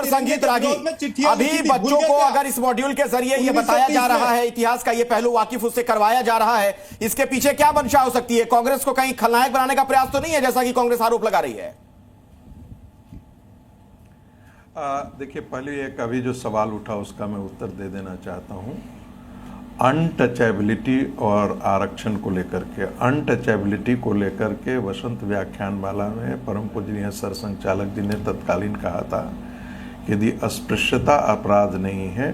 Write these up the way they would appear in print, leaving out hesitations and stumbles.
Professor संगीत रागी, अभी बच्चों को अगर इस मॉड्यूल के जरिए ये बताया जा रहा है, इतिहास का ये पहलू वाकिफ उससे करवाया जा रहा है, इसके पीछे क्या मंशा हो सकती है? कांग्रेस को कहीं खलनायक बनाने का प्रयास तो नहीं है, जैसा कि कांग्रेस आरोप लगा रही है? देखिए, पहले एक अभी जो सवाल उठा उसका मैं उत्तर दे देना चाहता हूं। अनटचेबिलिटी और आरक्षण को लेकर के, अनटचेबिलिटी को लेकर के वसंत व्याख्यानमाला में परम पूजनीय सरसंघचालक जी ने तत्कालीन कहा था कि यदि अस्पृश्यता अपराध नहीं है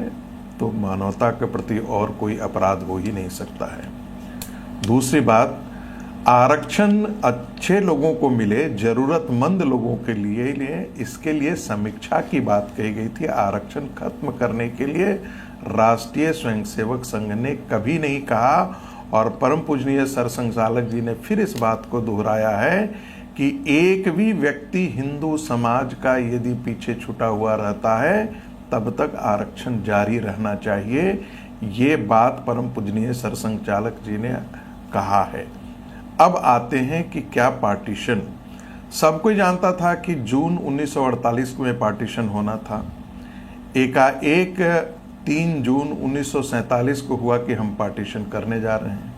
तो मानवता के प्रति और कोई अपराध हो ही नहीं सकता है। दूसरी बात, आरक्षण अच्छे लोगों को मिले, जरूरतमंद लोगों के लिए इसके लिए समीक्षा की बात कही गई थी। आरक्षण खत्म करने के लिए राष्ट्रीय स्वयंसेवक संघ ने कभी नहीं कहा, और परम पूजनीय सरसंघचालक जी ने फिर इस बात को दोहराया है कि एक भी व्यक्ति हिंदू समाज का यदि पीछे छूटा हुआ रहता है तब तक आरक्षण जारी रहना चाहिए। ये बात परम पूजनीय सरसंघचालक जी ने कहा है। अब आते हैं कि क्या पार्टीशन, सब कोई जानता था कि जून 1948 में पार्टीशन होना था। एकाएक 3 जून 1947 को हुआ कि हम पार्टीशन करने जा रहे हैं।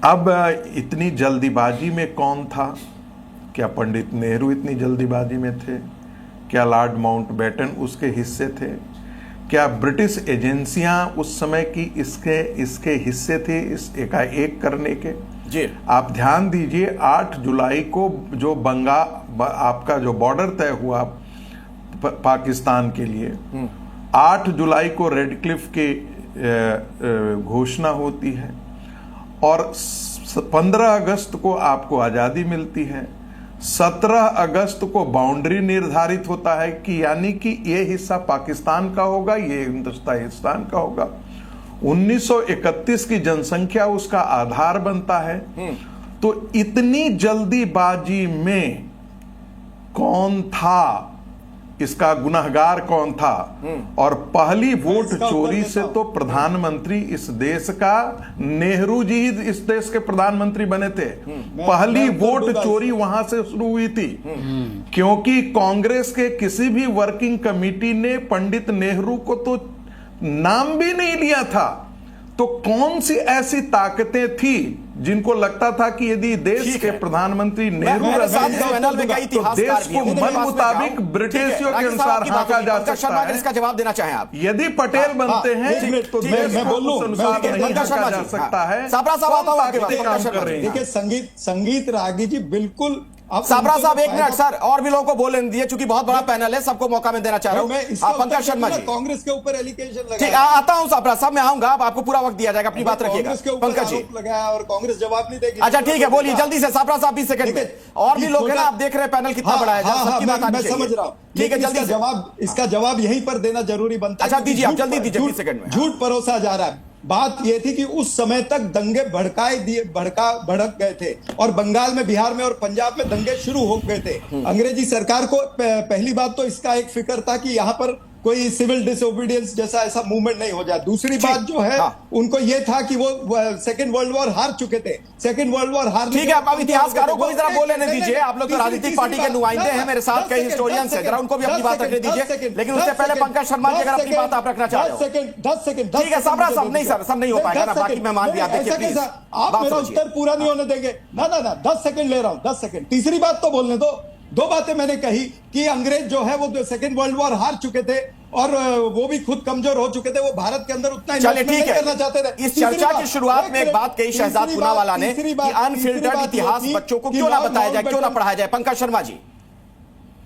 अब इतनी जल्दीबाजी में कौन था? क्या पंडित नेहरू इतनी जल्दीबाजी में थे? क्या लॉर्ड माउंटबेटन उसके हिस्से थे? क्या ब्रिटिश एजेंसियां उस समय की इसके हिस्से थे इस एकाएक करने के? जी, आप ध्यान दीजिए, 8 जुलाई को जो आपका जो बॉर्डर तय हुआ पाकिस्तान के लिए, 8 जुलाई को रेड क्लिफ की घोषणा होती है और 15 अगस्त को आपको आजादी मिलती है। 17 अगस्त को बाउंड्री निर्धारित होता है कि यानी कि ये हिस्सा पाकिस्तान का होगा, ये हिंदुस्तान का होगा। 1931 की जनसंख्या उसका आधार बनता है। तो इतनी जल्दीबाजी में कौन था, इसका गुनहगार कौन था? और पहली वोट चोरी से तो प्रधानमंत्री इस देश का, नेहरू जी इस देश के प्रधानमंत्री बने थे। पहली वोट चोरी वहां से शुरू हुई थी, क्योंकि कांग्रेस के किसी भी वर्किंग कमेटी ने पंडित नेहरू को तो नाम भी नहीं लिया था। तो कौन सी ऐसी ताकतें थी जिनको लगता था कि यदि देश के प्रधानमंत्री नेहरू तो देश को मन मुताबिक ब्रिटिशियों के अनुसार हाँका जा सकता है? इसका जवाब देना चाहें आप? यदि पटेल बनते हैं तो देश को उस अनुसार नहीं हाँका जा सकता है। देखिए, संगीत रागी जी बिल्कुल। साबरा साहब, एक मिनट सर, और भी लोगों को बोलने दीजिए, चूंकि बहुत बड़ा पैनल है, सबको मौका में देना चाह रहा हूं। आप पंकज शर्मा जी, कांग्रेस के ऊपर एलिगेशन ठीक, आता हूं साबरा साहब, मैं आऊंगा, आपको पूरा वक्त दिया जाएगा, अपनी बात रखिएगा। पंकज जी लगाया और कांग्रेस जवाब नहीं देगी। अच्छा ठीक है, बोलिए जल्दी से साबरा साहब, 20 सेकंड में। और भी लोग हैं ना, आप देख रहे हैं पैनल कितना बड़ा है, सबकी बात आनी चाहिए। मैं समझ रहा हूं, ठीक है, जल्दी जवाब, इसका जवाब यहीं पर देना जरूरी बनता है। अच्छा दीजिए, आप जल्दी दीजिए, 20 सेकंड में। झूठ परोसा जा रहा है। बात यह थी कि उस समय तक दंगे भड़क गए थे और बंगाल में, बिहार में और पंजाब में दंगे शुरू हो गए थे। अंग्रेजी सरकार को पहली बात तो इसका एक फिक्र था कि यहां पर कोई सिविल डिसोबीडियंस जैसा ऐसा मूवमेंट नहीं हो जाए। दूसरी बात जो है, उनको यह था कि वो सेकेंड वर्ल्ड वॉर हार चुके थे। सेकेंड वर्ल्ड वॉर हार, ठीक है, आप इतिहासकारों को भी जरा बोलने दीजिए। आप लोग तो राजनीतिक पार्टी के नुमाइंदे हैं, मेरे साथ कई हिस्टोरियंस हैं, जरा उनको भी अपनी बात रखने दीजिए। लेकिन उससे पहले पंकज शर्मा जी, अगर अपनी बात आप रखना चाह रहे हो। 10 सेकंड, ठीक है साबरा साहब, नहीं सर, सब नहीं हो पाएगा ना, बाकी मेहमान भी आते हैं, आप मेरा उत्तर पूरा नहीं होने देंगे ना। 10 सेकंड ले रहा हूं, 10 सेकंड। तीसरी बात तो बोलने दो। 2 बातें मैंने कही कि अंग्रेज जो है वो सेकेंड वर्ल्ड वॉर हार चुके थे और वो भी खुद कमजोर हो चुके थे, वो भारत के अंदर उतना इन्वेस्टमेंट नहीं करना चाहते थे। इस चर्चा की शुरुआत में एक बात कही शहजाद पूनावाला ने कि अनफिल्टर्ड इतिहास बच्चों को क्यों ना बताया जाए, क्यों ना पढ़ाया जाए। पंकज शर्मा जी,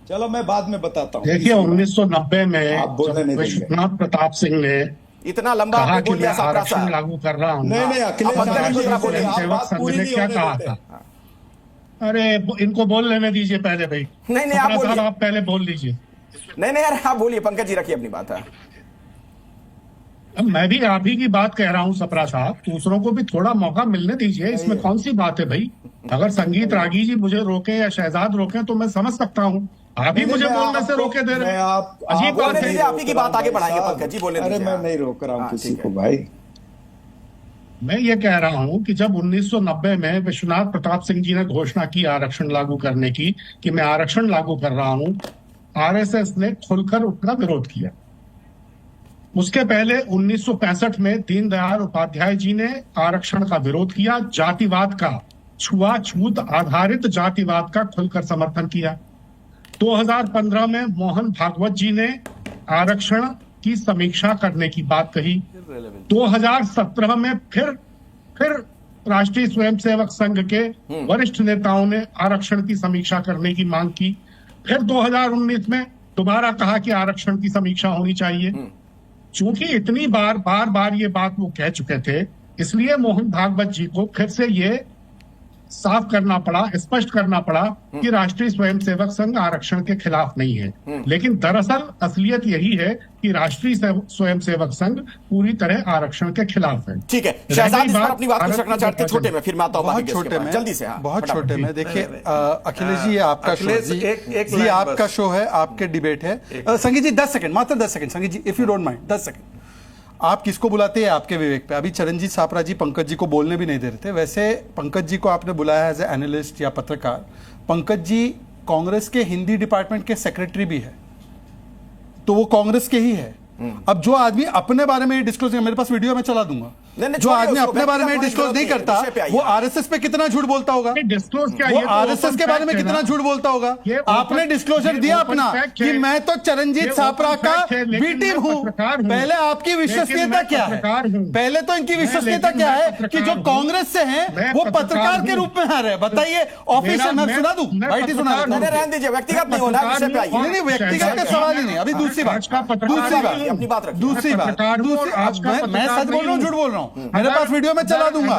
चलो मैं बाद में बताता हूँ। देखिए, 1990 में विश्वनाथ प्रताप सिंह ने इतना लंबा कहा कि मैं आरक्षण लागू कर रहा हूँ, सेवक संघ ने क्या कहा था? अरे इनको बोल लेने दीजिए पहले भाई। नहीं आप पहले बोल लीजिए। नहीं यार, आप बोलिए पंकज जी, रखिए अपनी बात है। अब मैं भी आप ही की बात कह रहा हूँ सपरा साहब, दूसरों को भी थोड़ा मौका मिलने दीजिए। इसमें कौन सी बात है भाई? अगर संगीत रागी जी मुझे रोके या शहजाद रोके तो मैं समझ सकता हूँ, आप ही मुझे बोलने से रोके दे रहे हैं। अजीब बात है। आप ही की बात आगे बढ़ाएंगे पंकज जी, बोले। अरे मैं नहीं रोक रहा हूँ किसी को भाई। मैं ये कह रहा हूं कि जब 1990 में विश्वनाथ प्रताप सिंह जी ने घोषणा की आरक्षण लागू करने की, कि मैं आरक्षण लागू कर रहा हूं, आरएसएस ने खुलकर उसका विरोध किया। उसके पहले 1965 में दीनदयाल उपाध्याय जी ने आरक्षण का विरोध किया, जातिवाद का, छुआछूत आधारित जातिवाद का खुलकर समर्थन किया। 2015 में मोहन भागवत जी ने आरक्षण की समीक्षा करने की बात कही। 2017 में फिर राष्ट्रीय स्वयंसेवक संघ के वरिष्ठ नेताओं ने आरक्षण की समीक्षा करने की मांग की। फिर 2019 में दोबारा कहा कि आरक्षण की समीक्षा होनी चाहिए। चूंकि इतनी बार ये बात वो कह चुके थे, इसलिए मोहन भागवत जी को फिर से ये साफ करना पड़ा, स्पष्ट करना पड़ा कि राष्ट्रीय स्वयंसेवक संघ आरक्षण के खिलाफ नहीं है। लेकिन दरअसल असलियत यही है कि राष्ट्रीय स्वयंसेवक संघ पूरी तरह आरक्षण के खिलाफ है। ठीक है, शहजाद इस पर अपनी बात कुछ रखना चाहते हैं छोटे में, फिर मैं आता हूं बहुत छोटे में, जल्दी से। बहुत छोटे में। देखिए अखिलेश जी, ये आपका शो जी, आपका शो है, आपके डिबेट है। संगीत जी 10 सेकंड, मात्र 10 second Sangeet ji, if you don't mind, 10 second. आप किसको बुलाते हैं आपके विवेक पे। अभी चरणजीत सापरा जी पंकज जी को बोलने भी नहीं दे रहे थे। वैसे पंकज जी को आपने बुलाया एज ए एनालिस्ट या पत्रकार। पंकज जी कांग्रेस के हिंदी डिपार्टमेंट के सेक्रेटरी भी है, तो वो कांग्रेस के ही है। अब जो आदमी अपने बारे में डिस्क्लोज, मेरे पास वीडियो में चला दूंगा, जो आदमी अपने बारे में डिस्क्लोज नहीं करता वो आरएसएस पे कितना झूठ बोलता होगा, वो आरएसएस के बारे में कितना झूठ बोलता होगा। आपने डिस्क्लोजर दिया अपना कि मैं तो चरणजीत सापरा का बी टीम हूं। पहले आपकी विश्वसनीयता क्या है? पहले तो इनकी विश्वसनीयता क्या है कि जो कांग्रेस से हैं वो पत्रकार के रूप में आ रहे हैं। बताइए, ऑफिशियल मैं सुना दूं, भाई सुना रहने दीजिए, व्यक्तिगत नहीं होना, विषय पे आइए। नहीं, व्यक्तिगत का सवाल ही नहीं। अभी दूसरी बात, अपनी बात रखिए। दूसरी बात, मैं सच बोल रहा हूँ, झूठ बोल रहा हूँ। मेरे पास वीडियो में चला दूंगा,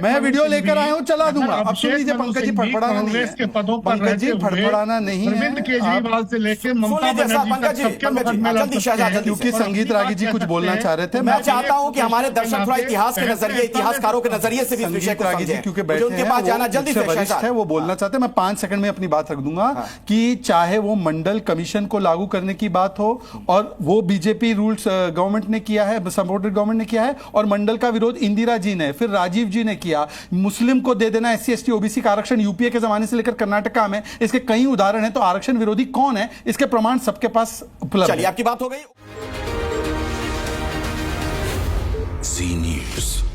मैं वीडियो लेकर आया हूँ, चला दूंगा। अब सुन लीजिए, पंकज जी फड़फड़ाना नहीं है, पंकज जी फड़फड़ाना नहीं है, केजरीवाल से लेकर ममता बनर्जी तक, क्योंकि संगीत रागी जी कुछ बोलना चाह रहे थे। मैं चाहता हूं कि हमारे दर्शक थोड़ा इतिहास के नजरिए, इतिहासकारों के नजरिए से भी इस विषय को समझें, क्योंकि उनके पास जाना जल्दी से वरिष्ठ है, वो बोलना चाहते हैं। मैं 5 सेकंड में अपनी बात रख दूंगा कि चाहे वो मंडल कमीशन को लागू करने की बात हो, और वो बीजेपी रूल्स गवर्नमेंट ने किया है, सपोर्टेड गवर्नमेंट ने किया है, और मंडल का विरोध इंदिरा जी ने, फिर राजीव जी ने किया। मुस्लिम को दे देना SC ST OBC का आरक्षण यूपीए के जमाने से लेकर कर्नाटका में, इसके कई उदाहरण हैं। तो आरक्षण विरोधी कौन है, इसके प्रमाण सबके पास उपलब्ध है। चलिए, आपकी बात हो गई। Zee News.